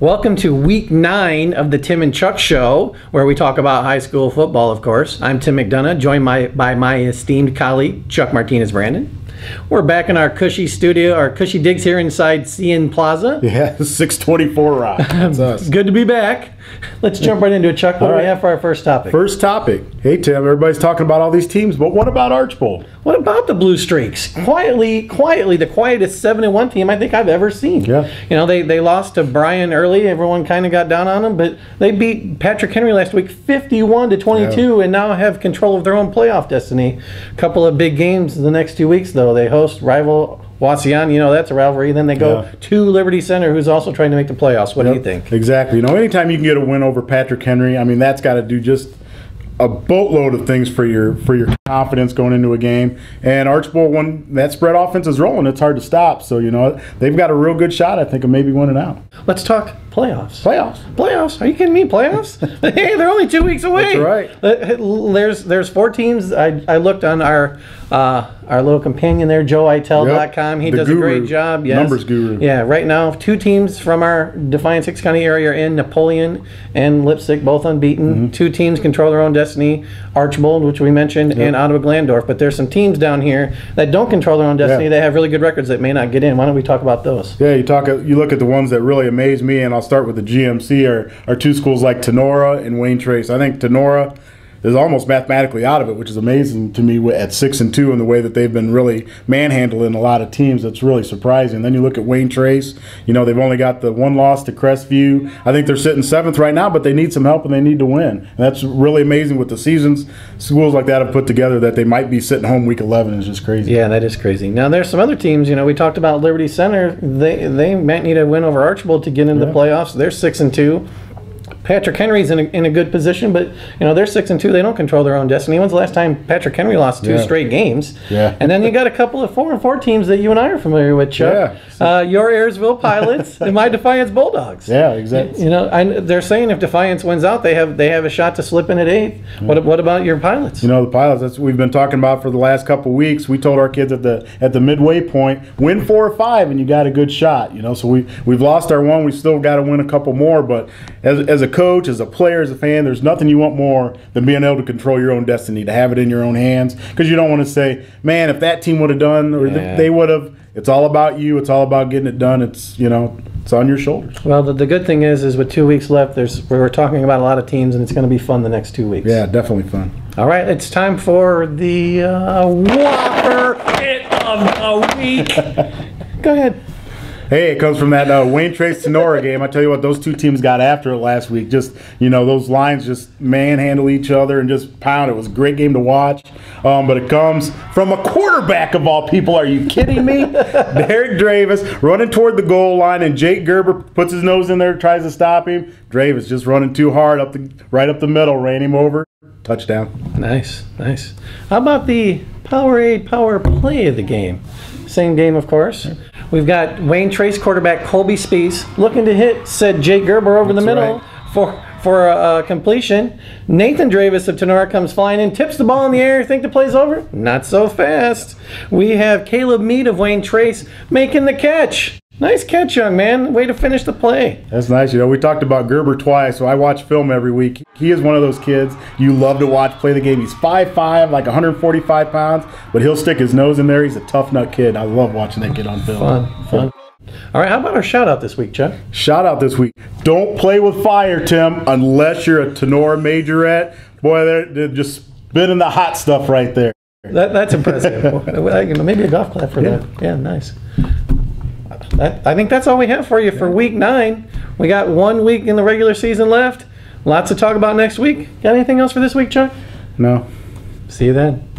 Welcome to week 9 of the Tim and Chuck Show, where we talk about high school football, of course. I'm Tim McDonough, joined by my esteemed colleague, Chuck Martinez-Brandon. We're back in our cushy studio, our cushy digs here inside CN Plaza. Yeah, 624 Rock. That's us. Good to be back. Let's jump right into it, Chuck. What do we have for our first topic? First topic. Hey, Tim, everybody's talking about all these teams, but what about Archbold? What about the Blue Streaks? Quietly, the quietest 7-1 team I think I've ever seen. Yeah. You know, they lost to Bryan early. Everyone kind of got down on them, but they beat Patrick Henry last week 51-22 and now have control of their own playoff destiny. A couple of big games the next 2 weeks, though. They host rival Wasion, you know, that's a rivalry. Then they go to Liberty Center, who's also trying to make the playoffs. What do you think? Exactly. You know, anytime you can get a win over Patrick Henry, I mean, that's got to do just a boatload of things for your confidence going into a game. And Archbold, when that spread offense is rolling, it's hard to stop. So, you know, they've got a real good shot, I think, of maybe winning out. Let's talk playoffs. Playoffs. Are you kidding me? Playoffs? Hey, they're only 2 weeks away. That's right. There's 4 teams. I looked on our little companion there, joeitel.com. He does a great job. Yes. Numbers guru. Yeah, right now 2 teams from our Defiance 6 County area are in, Napoleon and Lipstick, both unbeaten. 2 teams control their own destiny, Archbold, which we mentioned, and Ottawa-Glandorf. But there's some teams down here that don't control their own destiny. They have really good records that may not get in. Why don't we talk about those? Yeah, you look at the ones that really amaze me, and I'll start with the GMC, are 2 schools like Tenora and Wayne Trace. I think Tenora is almost mathematically out of it, which is amazing to me at 6-2 in the way that they've been really manhandling a lot of teams. That's really surprising. Then you look at Wayne Trace. You know, they've only got the 1 loss to Crestview. I think they're sitting 7th right now, but they need some help and they need to win. And that's really amazing with the seasons schools like that have put together, that they might be sitting home week 11 is just crazy. Yeah, that is crazy. Now, there's some other teams. You know, we talked about Liberty Center. They might need a win over Archbold to get into the playoffs. They're 6-2. Patrick Henry's in a good position, but you know they're 6-2. They don't control their own destiny. When's the last time Patrick Henry lost 2 straight games? Yeah. And then you got a couple of 4-4 teams that you and I are familiar with, Chuck. Yeah. Your Ayersville Pilots and my Defiance Bulldogs. Yeah, exactly. You know, they're saying if Defiance wins out, they have a shot to slip in at 8th. Yeah. What about your Pilots? You know, the Pilots. That's what we've been talking about for the last couple of weeks. We told our kids at the midway point, win 4 or 5, and you got a good shot. You know, so we've lost our 1. We still got to win a couple more. But as a coach, as a player, as a fan, there's nothing you want more than being able to control your own destiny, to have it in your own hands, because you don't want to say, man, if that team would have done, or they would have. It's all about you. It's all about getting it done. It's, you know, it's on your shoulders. Well, the good thing is with 2 weeks left, we're talking about a lot of teams, and it's going to be fun the next 2 weeks. Yeah, definitely fun. All right, it's time for the Whopper Hit of the Week. Go ahead. Hey, it comes from that Wayne Trace Tenora game. I tell you what, those 2 teams got after it last week. Just, you know, those lines just manhandle each other and just pound. It was a great game to watch. But it comes from a quarterback of all people. Are you kidding me? Derek Dravis running toward the goal line, and Jake Gerber puts his nose in there, tries to stop him. Dravis just running too hard right up the middle, ran him over. Touchdown. Nice. How about the Powerade Power Play of the game? Same game, of course. We've got Wayne Trace quarterback Colby Spees looking to hit said Jake Gerber over the middle for a completion. Nathan Dravis of Tenora comes flying in, tips the ball in the air. Think the play's over? Not so fast. We have Caleb Mead of Wayne Trace making the catch. Nice catch, young man. Way to finish the play. That's nice. You know, we talked about Gerber twice, so I watch film every week. He is one of those kids you love to watch play the game. He's 5'5", like 145 pounds, but he'll stick his nose in there. He's a tough nut kid. I love watching that kid on film. Fun. All right, how about our shout-out this week, Chuck? Shout-out this week. Don't play with fire, Tim, unless you're a Tenora majorette. Boy, they're just spinning the hot stuff right there. That's impressive. Maybe a golf clap for that. Yeah, nice. I think that's all we have for you for week 9. We got 1 week in the regular season left. Lots to talk about next week. Got anything else for this week, Chuck? No. See you then.